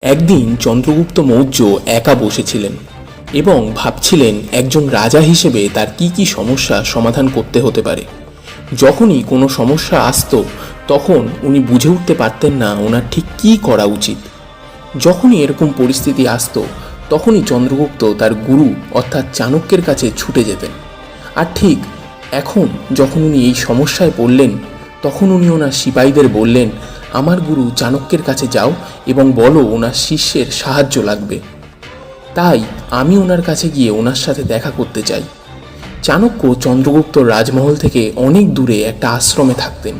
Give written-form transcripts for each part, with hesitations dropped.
একদিন চন্দ্রগুপ্ত মৌর্য একা বসেছিলেন এবং ভাবছিলেন একজন রাজা হিসেবে তার কি কি সমস্যা সমাধান করতে হতে পারে। যখনই কোনো সমস্যা আসতো তখন উনি বুঝে উঠতে পারতেন না ওনার ঠিক কী করা উচিত। যখনই এরকম পরিস্থিতি আসতো তখনই চন্দ্রগুপ্ত তার গুরু অর্থাৎ চাণক্যের কাছে ছুটে যেতেন। আর ঠিক এখন যখন উনি এই সমস্যায় পড়লেন তখন উনি ওনার সিপাহীদের বললেন, আমার গুরু চাণক্যের কাছে যাও এবং বলো ওনার শিষ্যের সাহায্য লাগবে। তাই আমি ওনার কাছে গিয়ে ওনার সাথে দেখা করতে চাই। চাণক্য চন্দ্রগুপ্ত রাজমহল থেকে অনেক দূরে একটা আশ্রমে থাকতেন।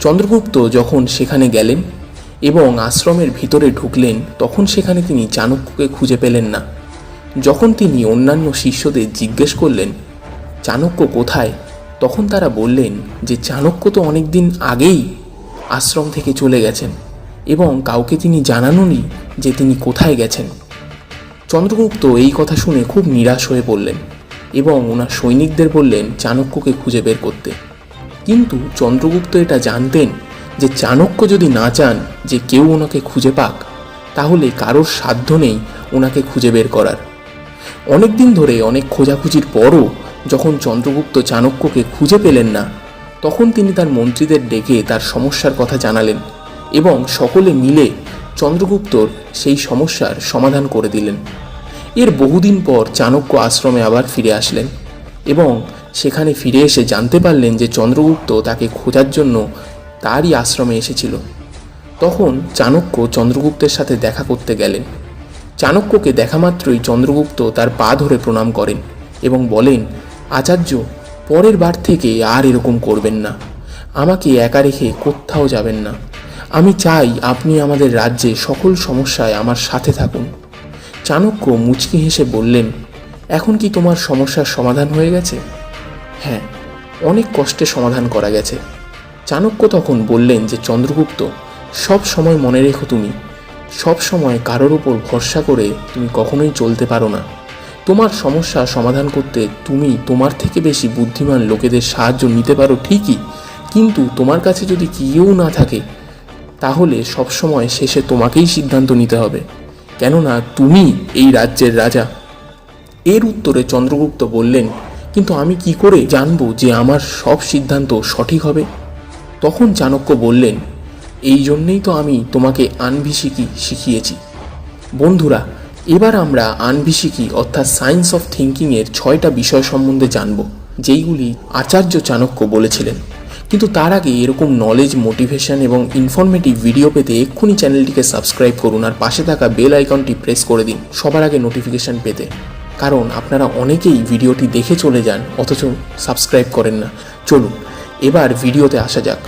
চন্দ্রগুপ্ত যখন সেখানে গেলেন এবং আশ্রমের ভিতরে ঢুকলেন তখন সেখানে তিনি চাণক্যকে খুঁজে পেলেন না। যখন তিনি অন্যান্য শিষ্যদের জিজ্ঞেস করলেন চাণক্য কোথায়, তখন তারা বললেন যে চাণক্য তো অনেক দিন আগেই আশ্রম থেকে চলে গেছেন এবং কাউকে তিনি জানাননি যে তিনি কোথায় গেছেন। চন্দ্রগুপ্ত এই কথা শুনে খুব নিরাশ হয়ে পড়লেন এবং ওনার সৈনিকদের বললেন চাণক্যকে খুঁজে বের করতে। কিন্তু চন্দ্রগুপ্ত এটা জানতেন যে চাণক্য যদি না চান যে কেউ ওনাকে খুঁজে পাক তাহলে কারোর সাধ্য নেই ওনাকে খুঁজে বের করার। অনেক দিন ধরে অনেক খোঁজাখুঁজির পরও যখন চন্দ্রগুপ্ত চাণক্যকে খুঁজে পেলেন না তখন তিনি তার মন্ত্রীদের ডেকে তার সমস্যার কথা জানালেন এবং সকলে মিলে চন্দ্রগুপ্তর সেই সমস্যার সমাধান করে দিলেন। এর বহুদিন পর চাণক্য আশ্রমে আবার ফিরে আসলেন এবং সেখানে ফিরে এসে জানতে পারলেন যে চন্দ্রগুপ্ত তাকে খোঁজার জন্য তারই আশ্রমে এসেছিল। তখন চাণক্য চন্দ্রগুপ্তের সাথে দেখা করতে গেলেন। চাণক্যকে দেখা মাত্রই চন্দ্রগুপ্ত তার পা ধরে প্রণাম করেন এবং বলেন, আচার্য, পরের বার থেকে আর এরকম করবেন না, আমাকে একা রেখে কোথাও যাবেন না। আমি চাই আপনি আমাদের রাজ্যে সকল সমস্যায় আমার সাথে থাকুন। চাণক্য মুচকি হেসে বললেন, এখন কি তোমার সমস্যার সমাধান হয়ে গেছে? হ্যাঁ, অনেক কষ্টে সমাধান করা গেছে। চাণক্য তখন বললেন যে চন্দ্রগুপ্ত, সব সময় মনে রেখো তুমি সব সময় কারোর উপর ভরসা করে তুমি কখনোই চলতে পারো না। তোমার সমস্যা সমাধান করতে তুমি তোমার থেকে বেশি বুদ্ধিমান লোকেদের সাহায্য নিতে পারো ঠিকই, কিন্তু তোমার কাছে যদি কেউ না থাকে তাহলে সবসময় শেষে তোমাকেই সিদ্ধান্ত নিতে হবে, কেননা তুমি এই রাজ্যের রাজা। এর উত্তরে চন্দ্রগুপ্ত বললেন, কিন্তু আমি কি করে জানবো যে আমার সব সিদ্ধান্ত সঠিক হবে? তখন চাণক্য বললেন, এই জন্যেই তো আমি তোমাকে আনভিশিকি শিখিয়েছি। বন্ধুরা, এবার আমরা আনভিশিকি অর্থাৎ সায়েন্স অফ থিঙ্কিংয়ের 6টা বিষয় সম্বন্ধে জানব যেইগুলি আচার্য চাণক্য বলেছিলেন। কিন্তু তার আগে এরকম নলেজ, মোটিভেশন এবং ইনফরমেটিভ ভিডিও পেতে এক্ষুনি চ্যানেলটিকে সাবস্ক্রাইব করুন আর পাশে থাকা বেল আইকনটি প্রেস করে দিন সবার আগে নোটিফিকেশান পেতে। কারণ আপনারা অনেকেই ভিডিওটি দেখে চলে যান অথচ সাবস্ক্রাইব করেন না। চলুন এবার ভিডিওতে আসা যাক।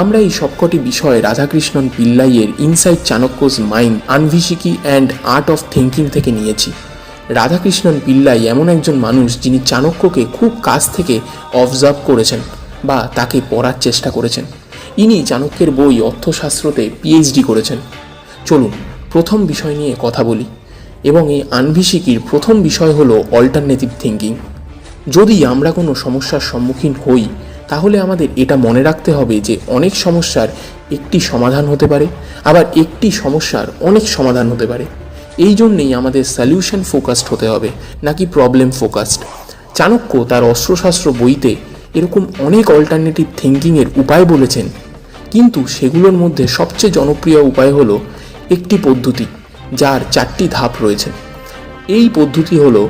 আমরা এই সবকটি বিষয় রাধাকৃষ্ণন পিল্লাইয়ের inside Chanakya's mind, Anvikshiki and art of thinking থেকে নিয়েছি। রাধাকৃষ্ণন পিল্লাই এমন একজন মানুষ যিনি চাণক্যকে খুব কাছ থেকে অবজার্ভ করেছেন বা তাকে পড়ার চেষ্টা করেছেন। ইনি চাণক্যের বই অর্থশাস্ত্রতে পিএইচডি করেছেন। চলুন প্রথম বিষয় নিয়ে কথা বলি এবং এই আনভিশিকির প্রথম বিষয় হলো অল্টারনেটিভ থিঙ্কিং। যদি আমরা কোনো সমস্যার সম্মুখীন হই তাহলে আমাদের এটা মনে রাখতে হবে যে অনেক সমস্যার একটি সমাধান হতে পারে, আবার একটি সমস্যার অনেক সমাধান হতে পারে। এই জন্যেই আমাদের সলিউশন ফোকাসড হতে হবে নাকি প্রবলেম ফোকাসড। চাণক্য তার অস্ত্রশাস্ত্র বইতে এরকম অনেক অল্টারনেটিভ থিঙ্কিংয়ের উপায় বলেছেন, কিন্তু সেগুলোর মধ্যে সবচেয়ে জনপ্রিয় উপায় হলো একটি পদ্ধতি যার 4টি ধাপ রয়েছে। এই পদ্ধতি হলো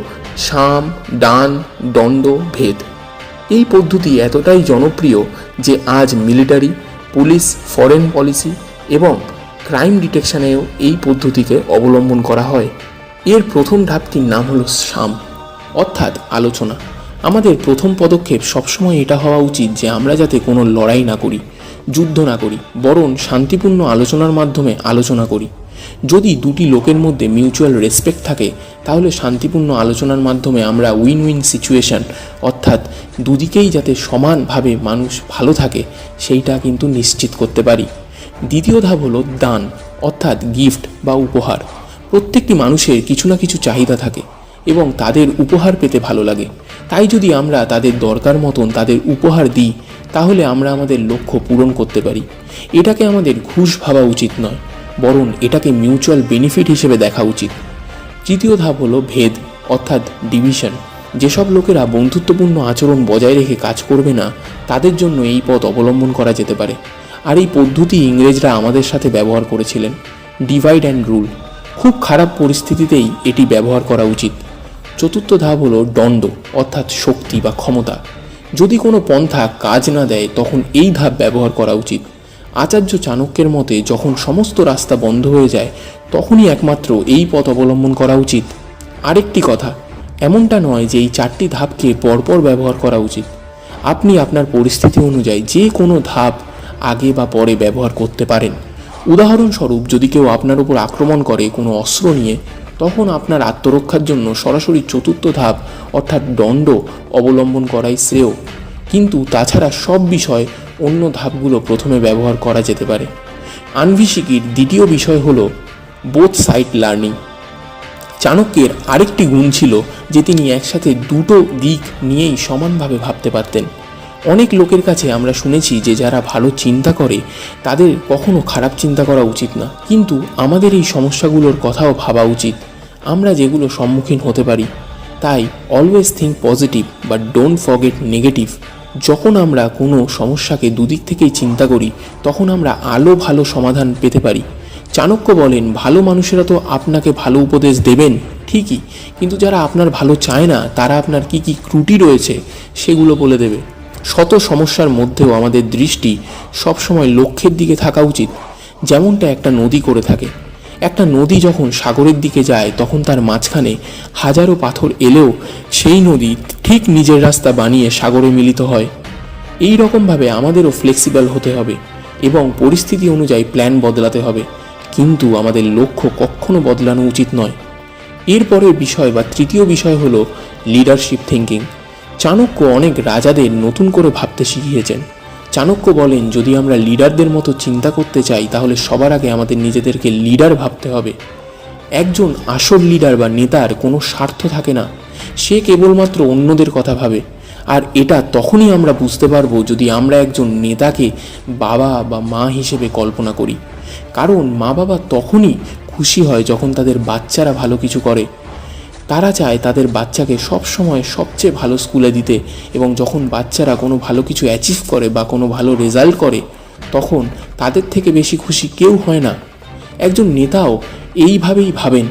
সাম, দান, দণ্ড, ভেদ। এই পদ্ধতি এতটাই জনপ্রিয় যে আজ মিলিটারি, পুলিশ, ফরেন পলিসি এবং ক্রাইম ডিটেকশনেও এই পদ্ধতিকে অবলম্বন করা হয়। এর প্রথম ধাপটির নাম হলো সাম অর্থাৎ আলোচনা। আমাদের প্রথম পদক্ষেপ সবসময় এটা হওয়া উচিত যে আমরা যাতে কোনো লড়াই না করি, যুদ্ধ না করি, বরং শান্তিপূর্ণ আলোচনার মাধ্যমে আলোচনা করি। যদি দুটি লোকের মধ্যে মিউচুয়াল রেসপেক্ট থাকে তাহলে শান্তিপূর্ণ আলোচনার মাধ্যমে আমরা উইন উইন সিচুয়েশন অর্থাৎ দুদিকেই যাতে সমানভাবে মানুষ ভালো থাকে সেইটা কিন্তু নিশ্চিত করতে পারি। দ্বিতীয় ধাপ হলো দান অর্থাৎ গিফট বা উপহার। প্রত্যেকটি মানুষের কিছু না কিছু চাহিদা থাকে এবং তাদের উপহার পেতে ভালো লাগে। তাই যদি আমরা তাদের দরকার মতন তাদের উপহার দিই তাহলে আমরা আমাদের লক্ষ্য পূরণ করতে পারি। এটাকে আমাদের ঘুষ ভাবা উচিত নয়, বরং এটাকে মিউচুয়াল বেনিফিট হিসেবে দেখা উচিত। তৃতীয় ধাপ হলো ভেদ অর্থাৎ ডিভিশন। যেসব লোকেরা বন্ধুত্বপূর্ণ আচরণ বজায় রেখে কাজ করবে না, তাদের জন্য এই পথ অবলম্বন করা যেতে পারে। আর এই পদ্ধতি ইংরেজরা আমাদের সাথে ব্যবহার করেছিলেন। Divide and rule. খুব খারাপ পরিস্থিতিতেই এটি ব্যবহার করা উচিত। চতুর্থ ধাপ হলো দণ্ড অর্থাৎ শক্তি বা ক্ষমতা। যদি কোনো পন্থা কাজ না দেয় তখন এই ধাপ ব্যবহার করা উচিত। আচার্য চাণক্যের মতে যখন সমস্ত রাস্তা বন্ধ হয়ে যায় তখনই একমাত্র এই পথ অবলম্বন করা উচিত। আরেকটি কথা, এমনটা নয় যে এই 4টি ধাপকে পরপর ব্যবহার করা উচিত। আপনি আপনার পরিস্থিতি অনুযায়ী যে কোনো ধাপ আগে বা পরে ব্যবহার করতে পারেন। উদাহরণস্বরূপ, যদি কেউ আপনার উপর আক্রমণ করে কোনো অস্ত্র নিয়ে, তখন আপনার আত্মরক্ষার জন্য সরাসরি চতুর্থ ধাপ অর্থাৎ দণ্ড অবলম্বন করাই শ্রেয়। কিন্তু তাছাড়া সব বিষয় অন্য ধাপগুলো প্রথমে ব্যবহার করা যেতে পারে। আনভিশিকির দ্বিতীয় বিষয় হলো বোথ সাইড লার্নিং। চাণক্যের আরেকটি গুণ ছিল যে তিনি একসাথে দুটো দিক নিয়েই সমানভাবে ভাবতে পারতেন। অনেক লোকের কাছে আমরা শুনেছি যে যারা ভালো চিন্তা করে তাদের কখনো খারাপ চিন্তা করা উচিত না, কিন্তু আমাদের এই সমস্যাগুলোর কথাও ভাবা উচিত, আমরা যেগুলো সম্মুখীন হতে পারি। তাই অলওয়েজ থিঙ্ক পজিটিভ বা ডোন্ট ফরগেট নেগেটিভ। যখন আমরা কোনো সমস্যাকে দুদিক থেকেই চিন্তা করি তখন আমরা ভালো সমাধান পেতে পারি। চাণক্য বলেন, ভালো মানুষেরা তো আপনাকে ভালো উপদেশ দেবেন ঠিকই, কিন্তু যারা আপনার ভালো চায় না তারা আপনার কি কি ত্রুটি রয়েছে সেগুলো বলে দেবে। শত সমস্যার মধ্যেও আমাদের দৃষ্টি সবসময় লক্ষ্যের দিকে থাকা উচিত, যেমনটা একটা নদী করে থাকে। একটা নদী যখন সাগরের দিকে যায় তখন তার মাঝখানে হাজারো পাথর এলেও সেই নদী ঠিক নিজের রাস্তা বানিয়ে সাগরে মিলিত হয়। এই রকমভাবে আমাদেরও ফ্লেক্সিবল হতে হবে এবং পরিস্থিতি অনুযায়ী প্ল্যান বদলাতে হবে, কিন্তু আমাদের লক্ষ্য কখনো বদলানো উচিত নয়। এরপরের বিষয় বা তৃতীয় বিষয় হলো লিডারশিপ থিঙ্কিং। চাণক্য অনেক রাজাদের নতুন করে ভাবতে শিখিয়েছেন। চাণক্য বলেন, যদি আমরা লিডারদের মতো চিন্তা করতে চাই তাহলে সবার আগে আমাদের নিজেদেরকে লিডার ভাবতে হবে। একজন আসল লিডার বা নেতার কোনো স্বার্থ থাকে না, সে কেবলমাত্র অন্যদের কথা ভাবে। আর এটা তখনই আমরা বুঝতে পারবো যদি আমরা একজন নেতাকে বাবা বা মা হিসেবে কল্পনা করি। কারণ মা বাবা তখনই খুশি হয় যখন তাদের বাচ্চারা ভালো কিছু করে। তারা চায় তাদের বাচ্চাকে সবসময় সবচেয়ে ভালো স্কুলে দিতে, এবং যখন বাচ্চারা কোনো ভালো কিছু অ্যাচিভ করে বা কোনো ভালো রেজাল্ট করে তখন তাদের থেকে বেশি খুশি কেউ হয় না। একজন নেতাও এইভাবেই ভাবেন।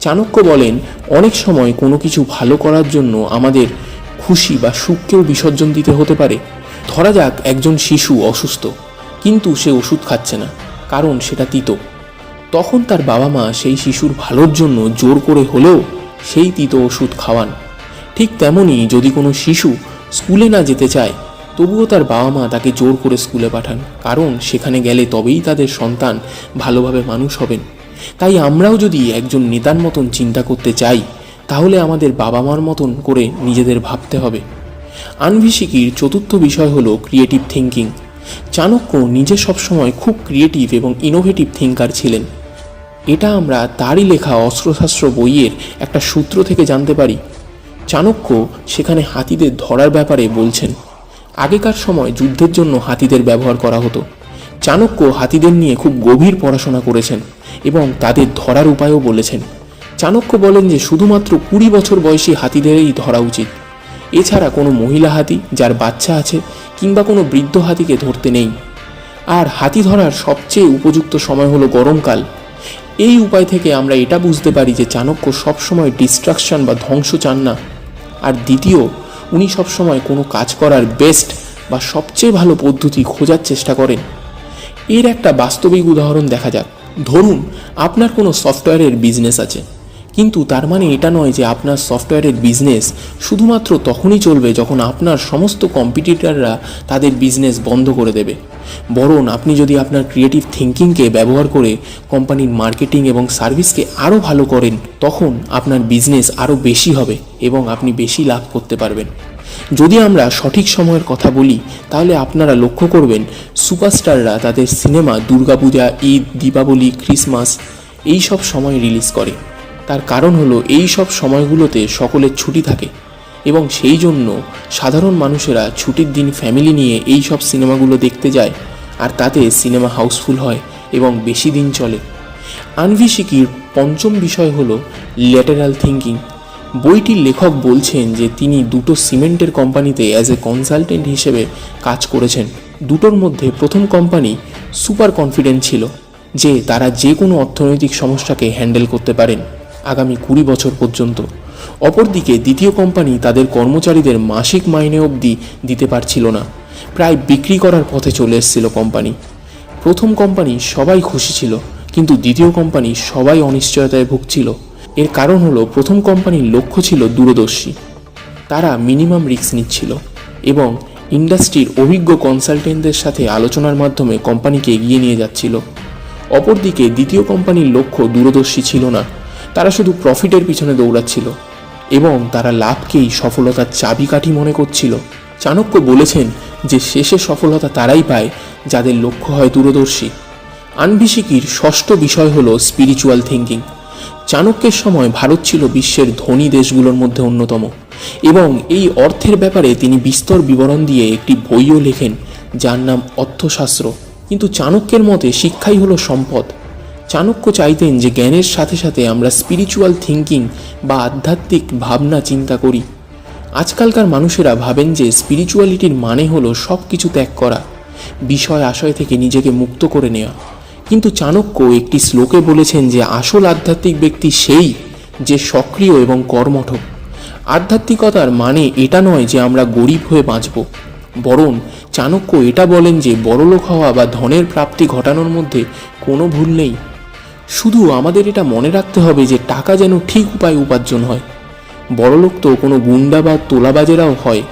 চাণক্য বলেন, অনেক সময় কোনো কিছু ভালো করার জন্য আমাদের খুশি বা সুখকেও বিসর্জন দিতে হতে পারে। ধরা যাক একজন শিশু অসুস্থ, কিন্তু সে ওষুধ খাচ্ছে না কারণ সেটা তিতো। তখন তার বাবা মা সেই শিশুর ভালোর জন্য জোর করে হলেও সেই তিতো ওষুধ খাওয়ান। ঠিক তেমনই যদি কোনো শিশু স্কুলে না যেতে চায় তবুও তার বাবা মা তাকে জোর করে স্কুলে পাঠান, কারণ সেখানে গেলে তবেই তাদের সন্তান ভালোভাবে মানুষ হবেন। তাই আমরাও যদি একজন নেতার মতন চিন্তা করতে চাই তাহলে আমাদের বাবা মার মতন করে নিজেদের ভাবতে হবে। আনভিশিকির চতুর্থ বিষয় হলো ক্রিয়েটিভ থিঙ্কিং। চাণক্য নিজে সবসময় খুব ক্রিয়েটিভ এবং ইনোভেটিভ থিঙ্কার ছিলেন। এটা আমরা তারই লেখা অস্ত্রশাস্ত্র বইয়ের একটা সূত্র থেকে জানতে পারি। চাণক্য সেখানে হাতিদের ধরার ব্যাপারে বলছেন। আগেকার সময় যুদ্ধের জন্য হাতিদের ব্যবহার করা হতো। চাণক্য হাতিদের নিয়ে খুব গভীর পড়াশোনা করেছেন এবং তাদের ধরার উপায়ও বলেছেন। চাণক্য বলেন যে শুধুমাত্র 20 বছর বয়সী হাতিদেরই ধরা উচিত। এছাড়া কোনো মহিলা হাতি যার বাচ্চা আছে কিংবা কোনো বৃদ্ধ হাতিকে ধরতে নেই। আর হাতি ধরার সবচেয়ে উপযুক্ত সময় হলো গরমকাল। এই উপায় থেকে আমরা এটা বুঝতে পারি যে চাণক্য সবসময় ডিস্ট্রাকশন বা ধ্বংস চান না। আর দ্বিতীয়, উনি সবসময় কোনো কাজ করার বেস্ট বা সবচেয়ে ভালো পদ্ধতি খোঁজার চেষ্টা করেন। এর একটা বাস্তবিক উদাহরণ দেখা যাক। ধরুন আপনার কোনো সফটওয়্যারের বিজনেস আছে, কিন্তু তার মানে এটা নয় যে আপনার সফটওয়্যারের বিজনেস শুধুমাত্র তখনই চলবে যখন আপনার সমস্ত কম্পিটিটররা তাদের বিজনেস বন্ধ করে দেবে। বরং আপনি যদি আপনার ক্রিয়েটিভ থিঙ্কিংকে ব্যবহার করে কোম্পানির মার্কেটিং এবং সার্ভিসকে আরও ভালো করেন তখন আপনার বিজনেস আরও বেশি হবে এবং আপনি বেশি লাভ করতে পারবেন। যদি আমরা সঠিক সময়ের কথা বলি তাহলে আপনারা লক্ষ্য করবেন সুপারস্টাররা তাদের সিনেমা দুর্গাপূজা, ঈদ, দীপাবলি, ক্রিসমাস এই সব সময় রিলিজ করে। তার কারণ হলো এই সব সময়গুলোতে সকলের ছুটি থাকে এবং সেই জন্য সাধারণ মানুষেরা ছুটির দিন ফ্যামিলি নিয়ে এই সব সিনেমাগুলো দেখতে যায়, আর তাতে সিনেমা হাউসফুল হয় এবং বেশি দিন চলে। আনভিশিকির পঞ্চম বিষয় হলো ল্যাটেরাল থিঙ্কিং। বইটির লেখক বলছেন যে তিনি দুটো সিমেন্টের কোম্পানিতে অ্যাজ এ কনসালটেন্ট হিসেবে কাজ করেছেন। দুটোর মধ্যে প্রথম কোম্পানি সুপার কনফিডেন্ট ছিল যে তারা যে কোনো অর্থনৈতিক সমস্যাকে হ্যান্ডেল করতে পারেন আগামী 20 বছর পর্যন্ত। অপরদিকে দ্বিতীয় কোম্পানি তাদের কর্মচারীদের মাসিক মাইনে অবধি দিতে পারছিল না, প্রায় বিক্রি করার পথে চলে এসেছিল কোম্পানি। প্রথম কোম্পানি সবাই খুশি ছিল, কিন্তু দ্বিতীয় কোম্পানি সবাই অনিশ্চয়তায় ভুগছিল। এর কারণ হলো প্রথম কোম্পানির লক্ষ্য ছিল দূরদর্শী, তারা মিনিমাম রিস্ক নিচ্ছিল এবং ইন্ডাস্ট্রির অভিজ্ঞ কনসালটেন্টদের সাথে আলোচনার মাধ্যমে কোম্পানিকে এগিয়ে নিয়ে যাচ্ছিল। অপরদিকে দ্বিতীয় কোম্পানির লক্ষ্য দূরদর্শী ছিল না, তারা শুধু প্রফিটের পিছনে দৌড়াচ্ছিল এবং তারা লাভকেই সফলতার চাবিকাঠি মনে করছিল। চাণক্য বলেছেন যে শেষে সফলতা তারাই পায় যাদের লক্ষ্য হয় দূরদর্শী। আনভিশিকির ষষ্ঠ বিষয় হলো স্পিরিচুয়াল থিঙ্কিং। চাণক্যের সময় ভারত ছিল বিশ্বের ধনী দেশগুলোর মধ্যে অন্যতম এবং এই অর্থের ব্যাপারে তিনি বিস্তর বিবরণ দিয়ে একটি বইও লেখেন যার নাম অর্থশাস্ত্র। কিন্তু চাণক্যের মতে শিক্ষাই হলো সম্পদ। চাণক্য চাইতেন যে জ্ঞানের সাথে সাথে আমরা স্পিরিচুয়াল থিঙ্কিং বা আধ্যাত্মিক ভাবনা চিন্তা করি। আজকালকার মানুষেরা ভাবেন যে স্পিরিচুয়ালিটির মানে হলো সব কিছু ত্যাগ করা, বিষয় আশয় থেকে নিজেকে মুক্ত করে নেওয়া। কিন্তু চাণক্য একটি শ্লোকে বলেছেন যে আসল আধ্যাত্মিক ব্যক্তি সেই যে সক্রিয় এবং কর্মঠ। আধ্যাত্মিকতার মানে এটা নয় যে আমরা গরিব হয়ে বাঁচব, বরং চাণক্য এটা বলেন যে বড়লোক হওয়া বা ধনের প্রাপ্তি ঘটানোর মধ্যে কোনো ভুল নেই। শুধু আমাদের এটা মনে রাখতে হবে যে টাকা যেন ঠিক উপায়ে উপার্জন হয়। বড়লোক তো কোনো গুন্ডা বা তোলাবাজেরাও হয়,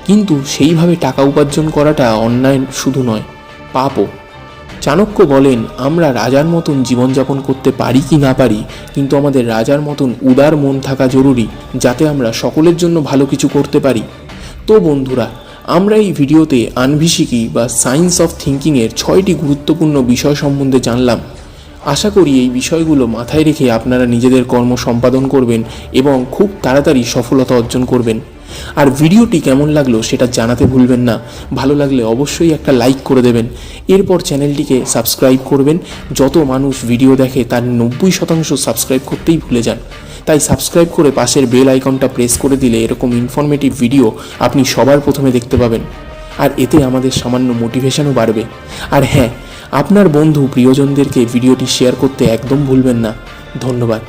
কিন্তু সেইভাবে টাকা উপার্জন করাটা অন্যায় শুধু নয়, পাপও। চাণক্য বলেন আমরা রাজার মতন জীবনযাপন করতে পারি কি না পারি, কিন্তু আমাদের রাজার মতন উদার মন থাকা জরুরি, যাতে আমরা সকলের জন্য ভালো কিছু করতে পারি। তো বন্ধুরা, আমরা এই ভিডিওতে আনভিশিকি বা সায়েন্স অফ থিঙ্কিংয়ের 6টি গুরুত্বপূর্ণ বিষয় সম্বন্ধে জানলাম। আশা করি এই বিষয়গুলো মাথায় রেখে আপনারা নিজেদের কর্ম সম্পাদন করবেন এবং খুব তাড়াতাড়ি সফলতা অর্জন করবেন। আর ভিডিওটি কেমন লাগলো সেটা জানাতে ভুলবেন না। ভালো লাগলে অবশ্যই একটা লাইক করে দেবেন। এরপর চ্যানেলটিকে সাবস্ক্রাইব করবেন। যত মানুষ ভিডিও দেখে তার 90% সাবস্ক্রাইব করতেই ভুলে যান। তাই সাবস্ক্রাইব করে পাশের বেল আইকনটা প্রেস করে দিলে এরকম ইনফরমেটিভ ভিডিও আপনি সবার প্রথমে দেখতে পাবেন। আর এতে আমাদের সামান্য মোটিভেশনও বাড়বে। আর হ্যাঁ, আপনার বন্ধু প্রিয়জনদেরকে ভিডিওটি শেয়ার করতে একদম ভুলবেন না। ধন্যবাদ।